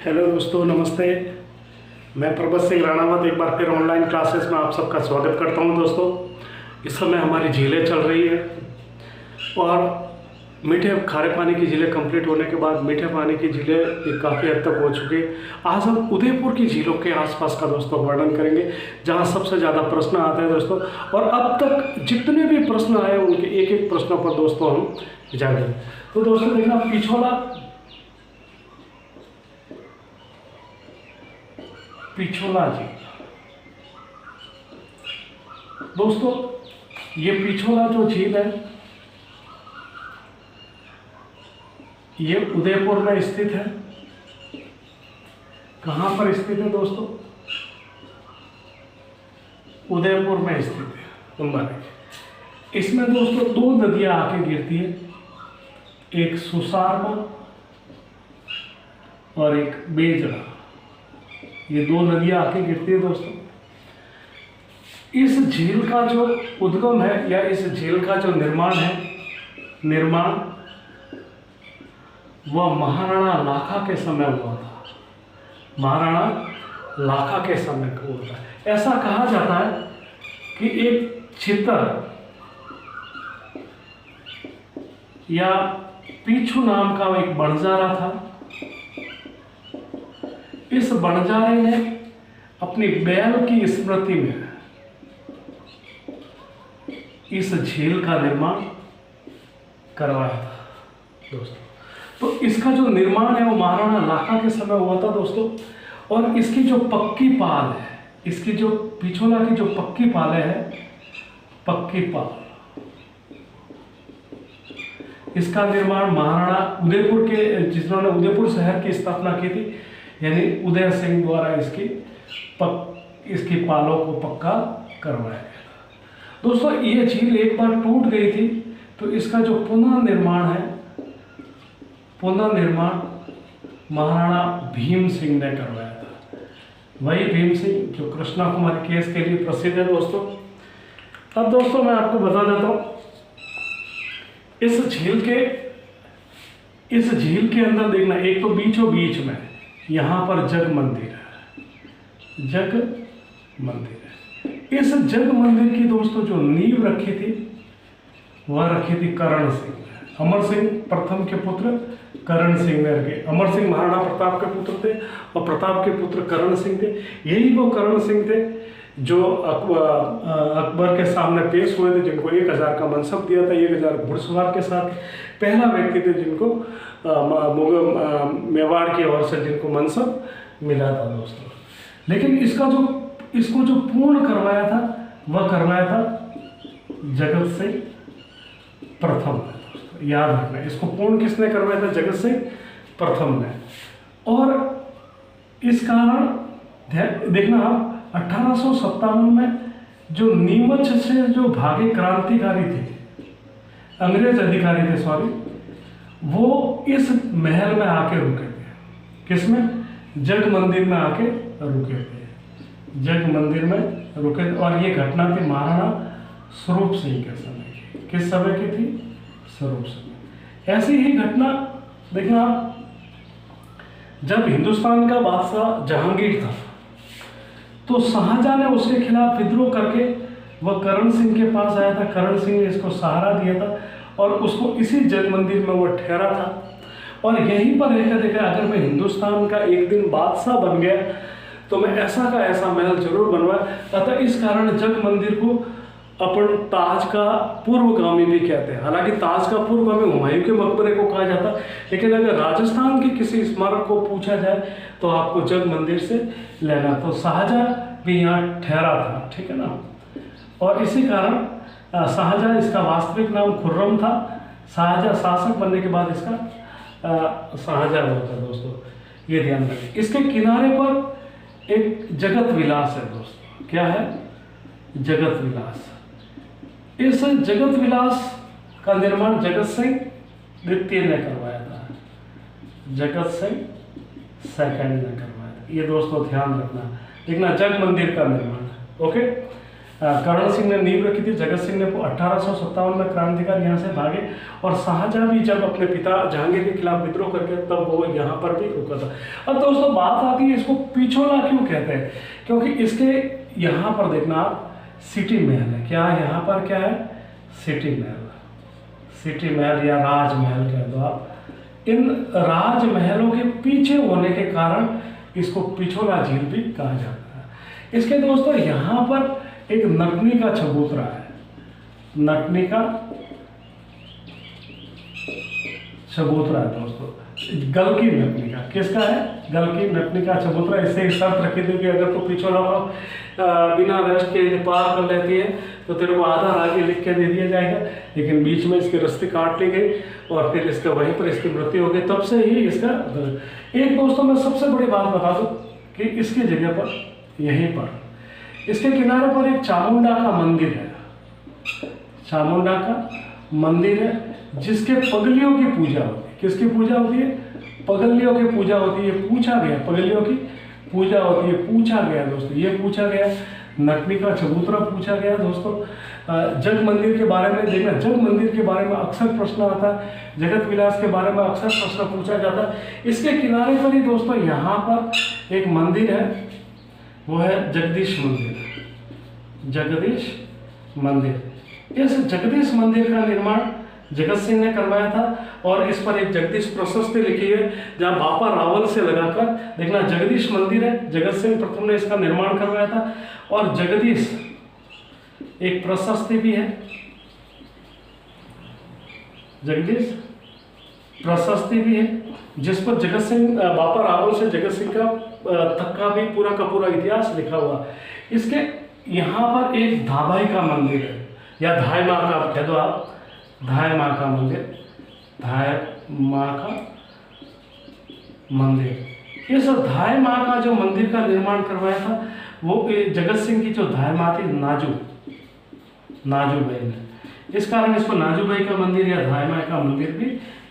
Hello दोस्तों, नमस्ते। मैं प्रभत सिंह राणावत एक बार फिर ऑनलाइन क्लासेस में आप सबका स्वागत करता हूं। दोस्तों, इस समय हमारी झीलें चल रही है और मीठे खारे पानी की झीलें कंप्लीट होने के बाद मीठे पानी की झीलें काफ़ी हद तक हो चुकी है। आज हम उदयपुर की झीलों के आसपास का दोस्तों वर्णन करेंगे, जहां सबसे ज़्यादा प्रश्न आते हैं दोस्तों। और अब तक जितने भी प्रश्न आए उनके एक एक प्रश्नों पर दोस्तों हम विचार करें। तो दोस्तों देखना, पिछोला झील। दोस्तों, ये पिछोला जो झील है ये उदयपुर में स्थित है। कहाँ पर स्थित है दोस्तों? उदयपुर में स्थित है। नंबर 1, इसमें दोस्तों 2 नदियां आके गिरती है, एक सुसारमा और एक बेजड़ा। ये 2 नदियां आके गिरती है दोस्तों। इस झील का जो उद्गम है या इस झील का जो निर्माण वह महाराणा लाखा के समय हुआ था। महाराणा लाखा के समय को हुआ था। ऐसा कहा जाता है कि एक चित्तर या पीछू नाम का एक बंजारा था। इस बंजारे ने अपनी बैल की स्मृति में इस झील का निर्माण करवाया था दोस्तों। तो इसका जो निर्माण है वो महाराणा लाखा के समय हुआ था दोस्तों। और इसकी जो पक्की पाल है, इसकी जो पिछोला की जो पक्की पाल है, पक्की पाल, इसका निर्माण महाराणा उदयपुर के, जिन्होंने उदयपुर शहर की स्थापना की थी, यानी उदय सिंह द्वारा इसकी पालों को पक्का करवाया गया था दोस्तों। ये झील एक बार टूट गई थी, तो इसका जो पुनर्निर्माण महाराणा भीम सिंह ने करवाया था। वही भीम सिंह जो कृष्णा कुमारी केस के लिए प्रसिद्ध है दोस्तों। अब दोस्तों मैं आपको बता देता हूं, इस झील के अंदर देखना, एक तो बीचों बीच में यहाँ पर जग मंदिर है। इस जग मंदिर की दोस्तों जो नींव रखी थी वह रखी थी करण सिंह ने। अमर सिंह प्रथम के पुत्र करण सिंह ने रखे। अमर सिंह महाराणा प्रताप के पुत्र थे और प्रताप के पुत्र करण सिंह थे। यही वो करण सिंह थे जो अकबर के सामने पेश हुए थे, जिनको 1000 का मनसब दिया था, 1000 घुड़सवार के साथ। पहला व्यक्ति थे जिनको मेवाड़ की ओर से जिनको मनसब मिला था दोस्तों। लेकिन इसको जो पूर्ण करवाया था वह करवाया था जगत सिंह प्रथम ने दोस्तों। याद रखना, इसको पूर्ण किसने करवाया था? जगत सिंह प्रथम ने। और इस कारण देखना आप, 1857 में जो नीमच से जो भागे क्रांतिकारी थे, अंग्रेज अधिकारी थे, वो इस महल में आके रुके थे। किसमें? जग मंदिर में आके रुके थे। जग मंदिर में रुके थे। और ये घटना थी महाराणा स्वरूप सिंह के समय की। किस समय की थी? स्वरूप सिंह। ऐसी ही घटना देखना, जब हिंदुस्तान का बादशाह जहांगीर था तो शाहजहां ने उसके खिलाफ विद्रोह करके वह करण सिंह के पास आया था। करण सिंह ने इसको सहारा दिया था और उसको इसी जग मंदिर में वो ठहरा था। और यहीं पर रहकर देखा, अगर मैं हिंदुस्तान का एक दिन बादशाह बन गया तो मैं ऐसा का ऐसा महल जरूर बनवाया। अतः इस कारण जग मंदिर को अपन ताज का पूर्वगामी भी कहते हैं। हालांकि ताज का पूर्वगामी हुमायूं के मकबरे को कहा जाता, लेकिन अगर राजस्थान के किसी स्मारक को पूछा जाए तो आपको जग मंदिर से लेना। तो शाहजहां भी यहाँ ठहरा था, ठीक है ना। और इसी कारण शाहजहां, इसका वास्तविक नाम खुर्रम था। शाहजहां शासक बनने के बाद इसका शाहजहां हुआ था दोस्तों, ये ध्यान रखें। इसके किनारे पर एक जगत विलास है दोस्तों। क्या है? जगत विलास। इस जगत विलास का निर्माण जगत सिंह द्वितीय ने करवाया था। जगत सिंह सेकंड ने करवाया था। ये दोस्तों ध्यान रखना। देखना, जग मंदिर का निर्माण। ओके, करण सिंह ने नींव रखी थी। जगत सिंह ने 1857 में क्रांतिकारी यहाँ से भागे और शाहजहां भी जब अपने पिता जहांगीर के खिलाफ विद्रोह करके तब वो यहाँ पर भी रुका था। अब दोस्तों बात आती है इसको पिछोला क्यों कहते हैं, क्योंकि इसके यहाँ पर देखना आप सिटी महल है। क्या यहाँ पर क्या है? सिटी महल, सिटी महल या राजमहल कह दो आप। इन राजमहलों के पीछे होने के कारण इसको पिछोला झील भी कहा जाता है। इसके दोस्तों यहाँ पर एक नटनी का चबूतरा है, नटनी का चबूतरा है दोस्तों, गल की नटनी का। किसका है? गल की नटनी का चबूतरा। इससे शर्त रखी थी कि अगर तो पिछोला को बिना रेस्ट के पार कर लेती है तो तेरे को आधा आगे लिख के दे दिया जाएगा, लेकिन बीच में इसकी रस्सी काट ली गई और फिर इसका वहीं पर इसकी मृत्यु हो गई। तब से ही इसका एक दोस्तों मैं सबसे बड़ी बात बता दूं कि इसकी जगह पर यहीं पर इसके किनारे पर एक चामुंडा का मंदिर है, चामुंडा का मंदिर है जिसके पगलियों की पूजा होती है। किसकी पूजा होती है? पगलियों की पूजा होती है। पूछा गया पगलियों की पूजा होती है, पूछा गया दोस्तों, ये पूछा गया। नटनी का चबूतरा पूछा गया दोस्तों। जग मंदिर के बारे में देखना, जग मंदिर के बारे में अक्सर प्रश्न आता है, जगत विलास के बारे में अक्सर प्रश्न पूछा जाता है। इसके किनारे पर ही दोस्तों यहाँ पर एक मंदिर है, वो है जगदीश मंदिर, जगदीश मंदिर। इस जगदीश मंदिर का निर्माण जगत सिंह ने करवाया था और इस पर एक जगदीश प्रशस्ति लिखी है, जहाँ बापा रावल से लगाकर देखना जगदीश मंदिर है। जगत सिंह प्रथम ने इसका निर्माण करवाया था और जगदीश एक प्रशस्ति भी है, जगदीश प्रशस्ति भी है, जिस पर जगत सिंह बापा रावल से जगत सिंह का तक का भी पूरा का पूरा इतिहास लिखा हुआ। इसके यहाँ पर एक धाबाई का मंदिर है या धाय माँ का कह दो आप, धाय माँ का मंदिर, धाय माँ का मंदिर। इस धाय माँ का जो मंदिर का निर्माण करवाया था वो जगत सिंह की जो धाय माँ थी नाजूबाई ने, इस कारण इसको नाजूबाई का मंदिर या धाय माँ का मंदिर भी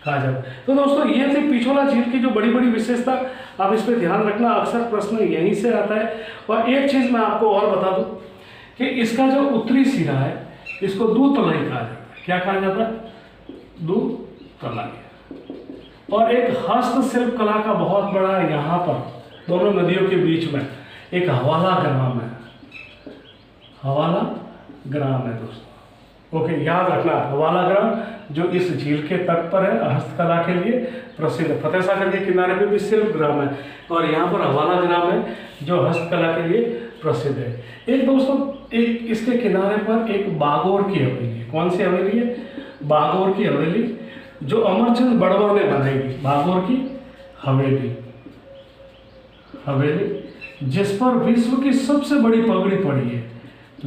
कहा जाता है। तो दोस्तों ये थी पिछोला झील की जो बड़ी बड़ी विशेषता, आप इस पर ध्यान रखना, अक्सर प्रश्न यहीं से आता है। और एक चीज मैं आपको और बता दूं कि इसका जो उत्तरी सिरा है इसको दूतलाई कहा जाता है। क्या कहा जाता है? दूतलाई। और एक हस्तशिल्प कला का बहुत बड़ा यहाँ पर दोनों नदियों के बीच में एक हवाला ग्राम है, हवाला ग्राम है दोस्तों। ओके, याद रखना, हवाला ग्राम जो इस झील के तट पर है, हस्तकला के लिए प्रसिद्ध है। फतेह सागर के किनारे पे भी शिल्प ग्राम है और यहाँ पर हवाला ग्राम है जो हस्तकला के लिए प्रसिद्ध है। एक दोस्तों एक इसके किनारे पर एक बागोर की हवेली है। कौन सी हवेली है? बागोर की हवेली, जो अमरचंद बड़वा ने बनाई थी। बागोर की हवेली, हवेली जिस पर विश्व की सबसे बड़ी पगड़ी पड़ी है,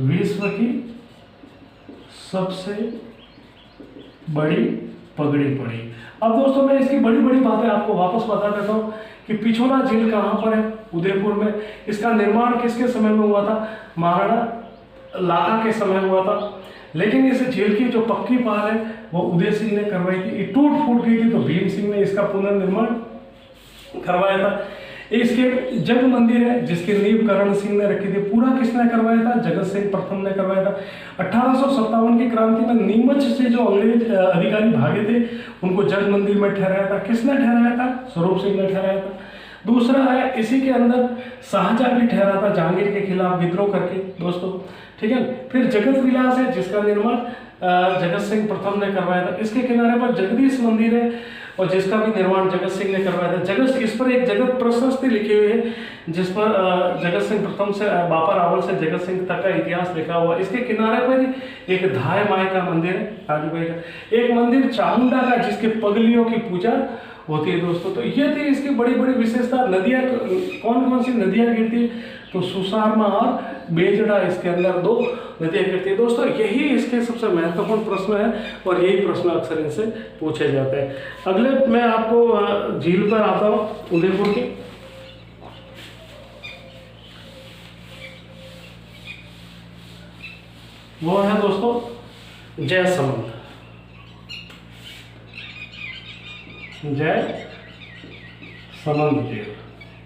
विश्व की सबसे बड़ी पगड़ी पड़ी। अब दोस्तों मैं इसकी बड़ी बड़ी बातें आपको वापस बता देता हूँ कि पिछोला झील कहाँ पर है? उदयपुर में। इसका निर्माण किसके समय में हुआ था? महाराणा लाखा के समय हुआ था। लेकिन इस झील की जो पक्की पार है वो उदय सिंह ने करवाई थी। ये टूट फूट गई थी तो भीम सिंह ने इसका पुनर्निर्माण करवाया था। इसके जग मंदिर है जिसकी नींव करण सिंह ने रखी थी। पूरा किसने करवाया था? जगत सिंह प्रथम ने करवाया था। 1857 की क्रांति में नीमच से जो अंग्रेज अधिकारी भागे थे उनको जग मंदिर में ठहराया था। किसने ठहराया था? स्वरूप सिंह ने ठहराया था। दूसरा है इसी के अंदर शाहजहां भी ठहरा था जहांगीर के खिलाफ विद्रोह करके दोस्तों, ठीक है। फिर जगत विलास है जिसका निर्माण जगत सिंह प्रथम ने करवाया था। इसके किनारे पर जगदीश मंदिर है और जिसका भी निर्माण जगत सिंह ने करवाया था। जगत इस पर एक जगत प्रशस्ति लिखी हुई है जिस पर जगत सिंह प्रथम से बापा रावल से जगत सिंह तक का इतिहास लिखा हुआ। इसके किनारे पर एक धाय माई का मंदिर है, नाजूबाई का। एक मंदिर चामुंडा का जिसके पगलियों की पूजा होती है दोस्तों। तो ये थी इसकी बड़ी बड़ी विशेषता। नदियाँ कौन कौन सी नदियाँ गिरती है? तो सुसारमा और बेजड़ा, इसके अंदर दो नदियाँ गिरती है दोस्तों। यही इसके सबसे महत्वपूर्ण प्रश्न है और यही प्रश्न अक्सर इनसे पूछे जाते हैं। अगले मैं आपको झील पर आता हूँ उदयपुर की। वो है दोस्तों जयसमंद, जयसमंद झील।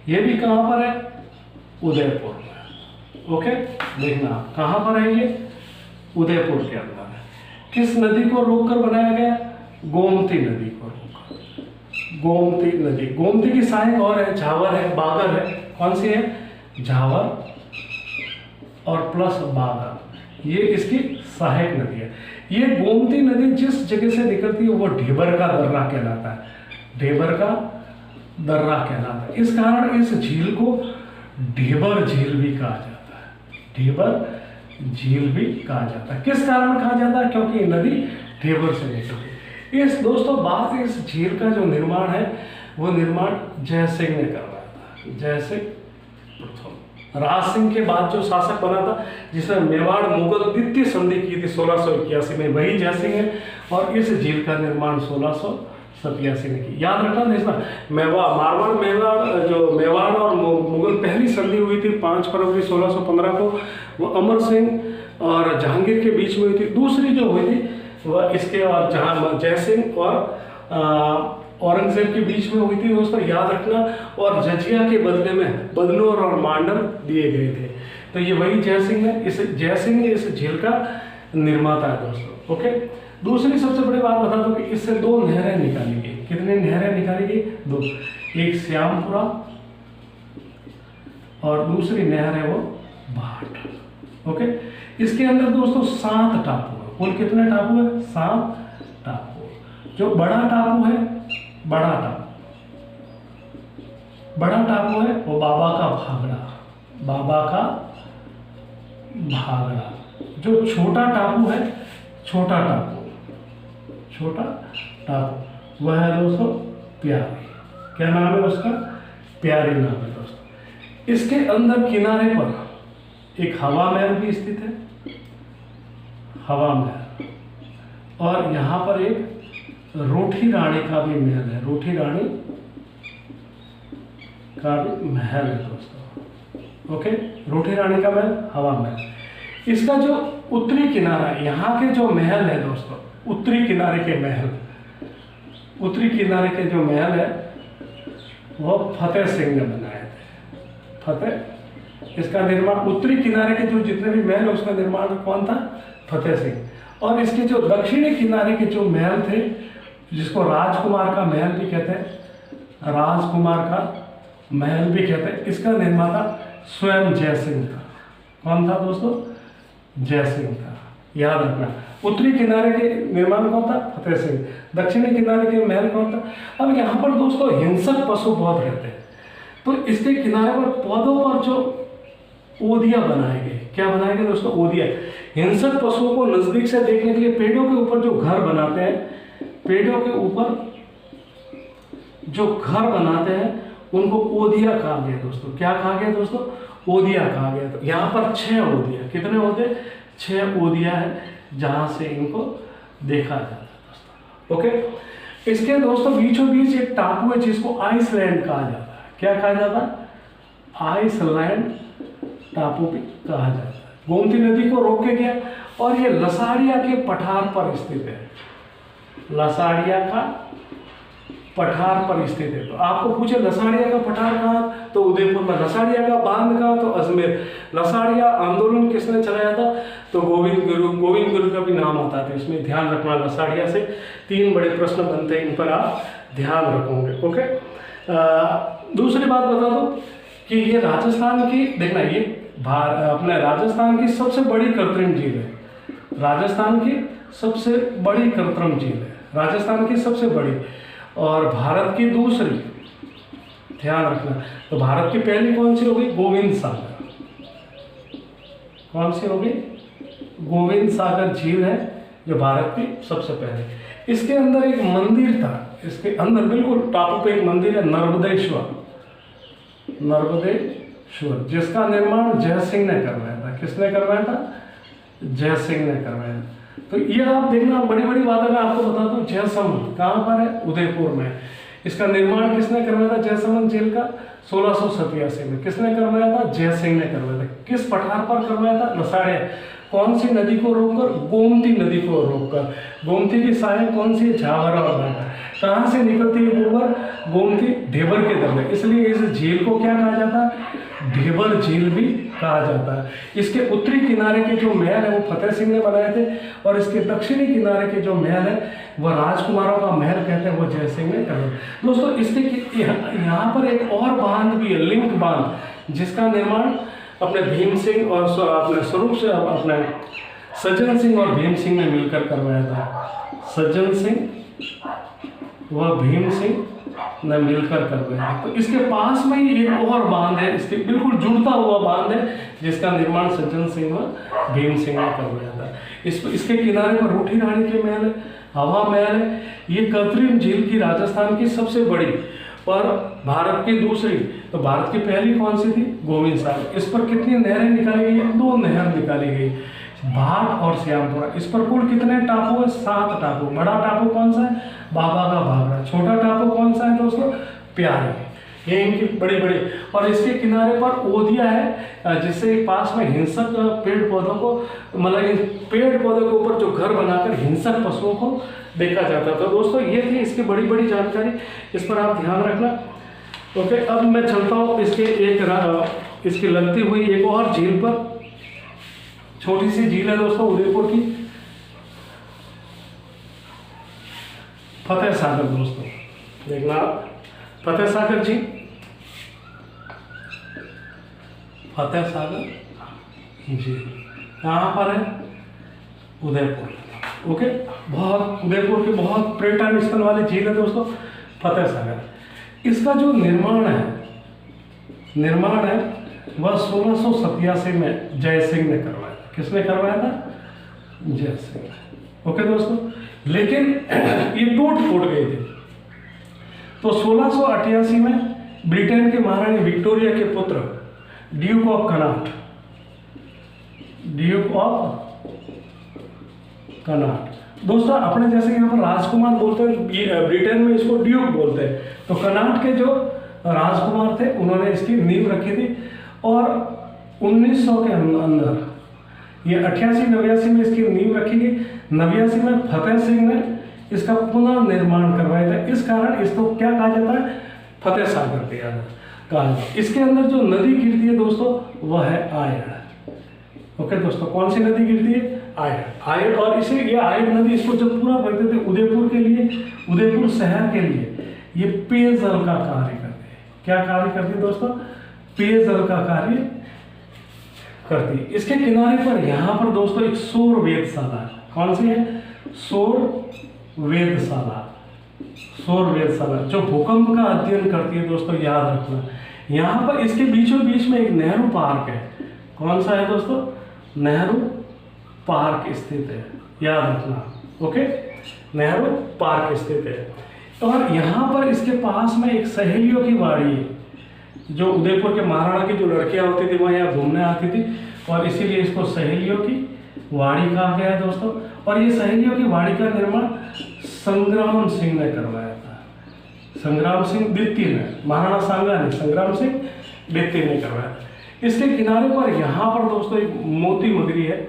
ये भी कहाँ पर है? उदयपुर में। ओके, देखना कहाँ पर है ये, उदयपुर के अंदर है। किस नदी को रोककर बनाया गया, गोमती नदी को रोककर, गोमती नदी। गोमती की सहायक और है, झावर है, बागर है। कौन सी है, झावर और प्लस बागर, ये इसकी सहायक नदी है। ये गोमती नदी जिस जगह से निकलती है वो ढेबर का दर्रा कहलाता है, ढेबर का दर्रा कहलाता है। इस कारण इस झील को ढेबर झील भी कहा जाता है, ढेबर झील भी कहा जाता है। किस कारण कहा जाता है, क्योंकि नदी ढेबर से निकलती है। इस दोस्तों बात, इस झील का जो निर्माण है वो निर्माण जय सिंह ने करवाया था, जय सिंह प्रथम। राज सिंह के बाद जो शासक बना था जिसने मेवाड़ मुगल द्वितीय संधि की थी 1681 में, वही जय सिंह है। और इस झील का निर्माण 1687 ने की। याद रखना देखना, मारवाड़ मेवाड़ और मुगल पहली संधि हुई थी 5 फरवरी 1615 को, वो अमर सिंह और जहांगीर के बीच में हुई थी। दूसरी जो हुई थी वह इसके और जहाँ जय सिंह और औरंगजेब के बीच में हुई थी दोस्तों, याद रखना। और जजिया के बदले में बदनौर और मांडल दिए गए थे। तो ये वही जय सिंह है, जय सिंह इस झील का निर्माता है दोस्तों। ओके, दूसरी सबसे बड़ी बात बता दूं कि इससे 2 नहरें निकाली गई। कितनी नहरें निकाली गई, 2। एक श्यामपुरा और दूसरी नहर है वो भाट। ओके, इसके अंदर दोस्तों 7 टापू है। कुल कितने टापू है, 7 टापू। जो बड़ा टापू है, बड़ा टापू है वो बाबा का भागड़ा। जो छोटा टापू है, छोटा टापू वह है दोस्तों प्यारी। क्या नाम है उसका, प्यारी नाम है दोस्तों। इसके अंदर किनारे पर एक हवा महल भी स्थित है, हवा महल। और यहाँ पर एक रोठी रानी का भी महल है, रोठी रानी का भी महल है दोस्तों। ओके, रोठी रानी का महल, हवा महल। इसका जो उत्तरी किनारा है, यहाँ के जो महल है दोस्तों, उत्तरी किनारे के जो महल है वो फतेह सिंह ने बनाए थे। इसका निर्माण, उत्तरी किनारे के जो जितने भी महल है उसका निर्माण कौन था, फतेह सिंह। और इसके जो दक्षिणी किनारे के जो महल थे, जिसको राजकुमार का महल भी कहते हैं, राजकुमार का महल भी कहते हैं, इसका निर्माता स्वयं जय सिंह था। कौन था दोस्तों, जय सिंह था। याद रखना, उत्तरी किनारे के निर्माण कौन था, फतेह सिंह। दक्षिणी किनारे के महल कौन था। अब यहाँ पर दोस्तों हिंसक पशु बहुत रहते हैं, तो इसके किनारे पर पौधों पर जो ओदिया बनाए गए, क्या बनाए गए दोस्तों, ओदिया। हिंसक पशुओं को नजदीक से देखने के लिए पेड़ों के ऊपर जो घर बनाते हैं, पेड़ों के ऊपर जो घर बनाते हैं उनको ओदिया कहा गया दोस्तों। क्या कहा गया दोस्तों, ओदिया कहा गया। तो यहाँ पर 6 ओदिया, कितने होते, 6 ओदिया है जहाँ से इनको देखा जाता है दोस्तों। ओके, इसके दोस्तों बीचों बीच एक टापू है जिसको आइसलैंड कहा जाता है। क्या कहा जाता है, आइसलैंड टापू भी कहा जाता है। गोमती नदी को रोक के गया और ये लसाड़िया के पठार पर स्थित है, लसाड़िया का पठार पर स्थित है। तो आपको पूछे लसाड़िया का पठार कहाँ, तो उदयपुर में। लसाड़िया का बांध कहाँ, तो अजमेर। लसाड़िया आंदोलन किसने चलाया था, तो गोविंद गुरु का भी नाम आता है। इसमें ध्यान रखना, लसाड़िया से 3 बड़े प्रश्न बनते हैं, इन पर आप ध्यान रखोगे। ओके, दूसरी बात बता दो कि ये राजस्थान की, देखना ये अपने राजस्थान की सबसे बड़ी कृत्रिम झील है। राजस्थान की सबसे बड़ी कृत्रिम झील है, राजस्थान की सबसे बड़ी, और भारत की दूसरी। ध्यान रखना, तो भारत की पहली कौन सी होगी, गोविंद सागर। कौन सी होगी, गोविंद सागर झील है जो भारत की सबसे पहले। इसके अंदर एक मंदिर था, इसके अंदर बिल्कुल टापू पे एक मंदिर है, नर्मदेश्वर, जिसका निर्माण जय सिंह ने करवाया था। किसने करवाया था, जय सिंह ने करवाया। तो ये आप देखना, बड़ी बड़ी बातें मैं आपको बता दूं। जयसमंद कहाँ पर है, उदयपुर में। इसका निर्माण किसने करवाया था, जयसमंद झील का 1687 में। किसने करवाया था, जय सिंह ने करवाया था। किस पठार पर करवाया था, लसाड़िया। कौन सी नदी को रोककर, गोमती नदी को रोककर। गोमती की सहायक कौन सी, झावर और बागर। कहाँ से निकलती है गोबर, गोमती ढेबर के दर्रे। इसलिए इस झील को क्या कहा जाता है, ढेबर झील भी कहा जाता है। इसके उत्तरी किनारे के जो महल है वो फतेह सिंह ने बनाए थे, और इसके दक्षिणी किनारे के जो महल है वह राजकुमारों का महल कहते हैं, वो जय सिंह ने कर। दोस्तों इसके यहाँ पर एक और बांध भी है, लिंक बांध, जिसका निर्माण अपने भीम सिंह और अपने स्वरूप से अपने सज्जन सिंह और भीम सिंह ने मिलकर करवाया था। सज्जन सिंह व भीम सिंह ने मिलकर करवाया। तो इसके पास में ही एक और बांध है, इसके बिल्कुल जुड़ता हुआ बांध है, जिसका निर्माण सज्जन सिंह व भीम सिंह ने करवाया था। इसके किनारे पर रूठी रानी के महल है, हवा महल है। ये कर्तरीम झील की राजस्थान की सबसे बड़ी और भारत की दूसरी, तो भारत की पहली कौन सी थी? गोविंद सागर। इस पर कितनी नहरें निकाली गई? 2 नहर निकाली गई, भाट और श्यामपुरा। इस पर कुल कितने टापू है? 7 टापू। बड़ा टापू कौन सा है? बाबा का भागड़ा। छोटा टापू कौन सा है दोस्तों? प्यारे। ये इनकी बड़ी बड़ी। और इसके किनारे पर ओदिया है, जिससे पास में हिंसक पेड़ पौधों को, मतलब इन पेड़ पौधों के ऊपर जो घर बनाकर हिंसक पशुओं को देखा जाता था। दोस्तों ये थी इसकी बड़ी बड़ी जानकारी, इस पर आप ध्यान रखना। ओके, अब मैं चलता हूँ इसकी लगती हुई एक और झील पर। छोटी सी झील है दोस्तों उदयपुर की, फतेह सागर। दोस्तों देखना आप, फतेह सागर जी, फतेह सागर जी कहाँ पर है? उदयपुर। ओके, बहुत उदयपुर की बहुत पर्यटन स्थल वाली झील है दोस्तों फतेह सागर। इसका जो निर्माण है वह 1687 में जय सिंह ने करवाया था। किसने करवाया था? जय सिंह। ओके दोस्तों, लेकिन ये टूट फूट गई थी। तो 1688 में ब्रिटेन के महारानी विक्टोरिया के पुत्र ड्यूक ऑफ कनाट, दोस्तों अपने जैसे यहाँ पर राजकुमार बोलते हैं, ब्रिटेन में इसको ड्यूक बोलते हैं। तो कनाट के जो राजकुमार थे उन्होंने इसकी नींव रखी थी, और 1900 के अंदर ये 88-89 में इसकी नींव रखी गई। 89 में फतेह सिंह ने इसका पुनः निर्माण करवाया था। इस कारण इसको क्या कहा जाता है? फतेह सागर कहा जाता है। इसके अंदर जो नदी गिरती है दोस्तों वह है आयड़। ओके दोस्तों, कौन सी नदी गिरती है? आयड़। और इसे ये आयड़ नदी, इसको जब पूरा करते थे उदयपुर के लिए, उदयपुर शहर के लिए ये पेयजल का कार्य करते हैं। क्या कार्य करती है दोस्तों? पेयजल का कार्य करती है। इसके किनारे पर यहाँ पर दोस्तों एक सौर वेधशाला है। कौन सी है? सौर वेधशाला जो भूकंप का अध्ययन करती है दोस्तों, याद रखना। यहाँ पर इसके बीचों बीच में एक नेहरू पार्क है। कौन सा है दोस्तों? नेहरू पार्क स्थित है, याद रखना। ओके, नेहरू पार्क स्थित है। और यहाँ पर इसके पास में एक सहेलियों की वाड़ी है। जो उदयपुर के महाराणा की जो लड़कियां होती थी वह यहाँ घूमने आती थी, और इसीलिए इसको सहेलियों की वाड़ी कहा गया है दोस्तों। और ये सहेलियों की वाड़ी का निर्माण संग्राम सिंह ने करवाया था। संग्राम सिंह द्वितीय ने, महाराणा सांगा ने, संग्राम सिंह द्वितीय ने करवाया। इसके किनारे पर यहाँ पर दोस्तों एक मोती मगरी है।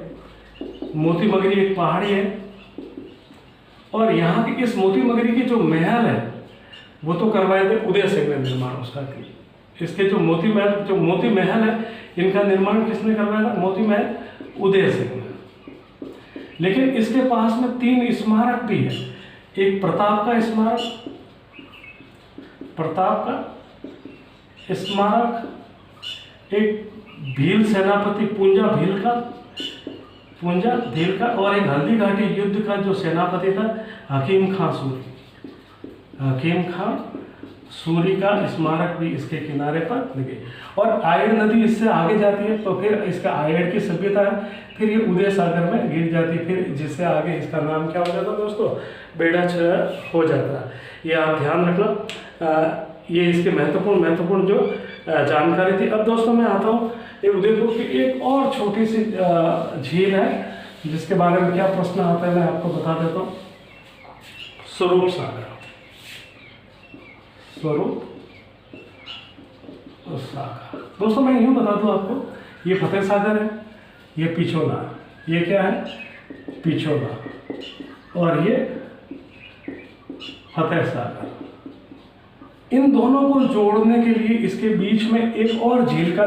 मोती मगरी एक पहाड़ी है, और यहाँ की इस मोती मगरी की जो महल है वो तो करवाए थे उदय सिंह ने निर्माण उसका किया। इसके जो मोती महल है इनका निर्माण किसने करवाया था? मोती महल उदय सिंह ने। लेकिन इसके पास में 3 स्मारक भी है। एक प्रताप का स्मारक, एक भील सेनापति पूंजा भील का, और एक हल्दी घाटी युद्ध का जो सेनापति था हकीम खां सूरी का स्मारक भी इसके किनारे पर लगे। और आयड़ नदी इससे आगे जाती है, तो फिर इसका आयड़ की सभ्यता है, फिर ये उदय सागर में गिर जाती है, फिर जिससे आगे इसका नाम क्या हो जाता है दोस्तों? बेड़ाछर हो जाता है। ये आप ध्यान रखना। ये इसके महत्वपूर्ण जो जानकारी थी। अब दोस्तों मैं आता हूँ, ये उदयपुर की एक और छोटी सी झील है जिसके बारे में क्या प्रश्न आता है मैं आपको बता देता हूँ। स्वरूप सागर दोस्तों मैं यूँ बता दूँ आपको, ये फतेह सागर है, ये पिछोला, ये क्या है? पिछोला, और ये फतेह सागर। इन दोनों को जोड़ने के लिए इसके बीच में एक और झील का,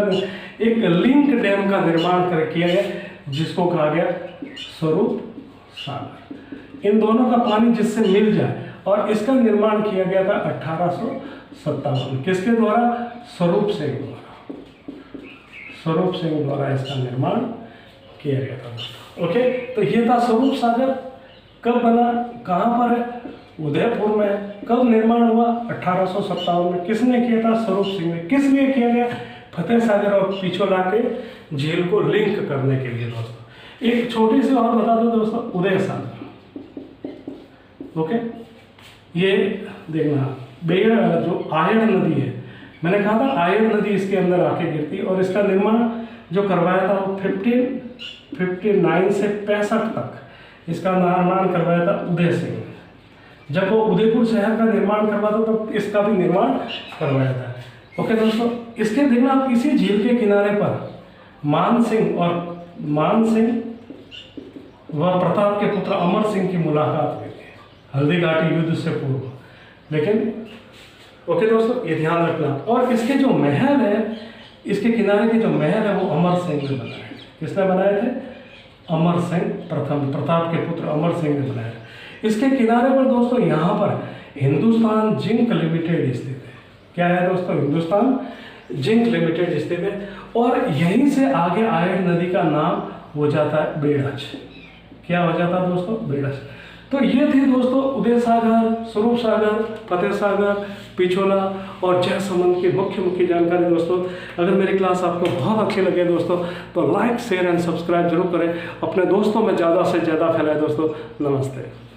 एक लिंक डैम का निर्माण किया गया, जिसको कहा गया स्वरूप सागर। इन दोनों का पानी जिससे मिल जाए, और इसका निर्माण किया गया था 1857। किसके द्वारा? स्वरूप सिंह द्वारा। स्वरूप सिंह द्वारा इसका निर्माण किया गया था। ओके, तो ये था स्वरूप सागर। कब बना, कहाँ पर है? उदयपुर में है। कब निर्माण हुआ? 1857 में। किसने किया था? स्वरूप सिंह ने। किस लिए किया गया? फतेह सागर और पिछोला के झील को लिंक करने के लिए दोस्तों। एक छोटी सी और बता दो दोस्तों, उदय सागर। ओके, ये देखना, बेड़ जो आयड़ नदी है, मैंने कहा था आयड़ नदी इसके अंदर आके गिरती है, और इसका निर्माण जो करवाया था वो 1559 से 65 तक इसका निर्माण करवाया था उदय सिंह ने। जब वो उदयपुर शहर का निर्माण करवाया था तो इसका भी निर्माण करवाया था। ओके दोस्तों, इसके देखना आप इसी झील के किनारे पर मान सिंह व प्रताप के पुत्र अमर सिंह की मुलाकात हुई थी हल्दी घाटी युद्ध से पूर्व। लेकिन ओके दोस्तों, ये ध्यान रखना। और इसके जो महल है, इसके किनारे के जो महल है वो अमर सिंह ने बनाए। किसने बनाए थे? अमर सिंह प्रथम, प्रताप के पुत्र अमर सिंह ने बनाया। इसके किनारे पर दोस्तों यहाँ पर हिंदुस्तान जिंक लिमिटेड स्थित है। क्या है दोस्तों? हिंदुस्तान जिंक लिमिटेड स्थित है। और यहीं से आगे आयड़ नदी का नाम हो जाता है बेड़ज। क्या हो जाता है दोस्तों? बेड़ज। तो ये थी दोस्तों उदय सागर, स्वरूप सागर, फतेह सागर, पिछोला और जयसमंद की मुख्य जानकारी दोस्तों। अगर मेरी क्लास आपको बहुत अच्छी लगे दोस्तों तो लाइक, शेयर एंड सब्सक्राइब जरूर करें। अपने दोस्तों में ज़्यादा से ज़्यादा फैलाएं दोस्तों। नमस्ते।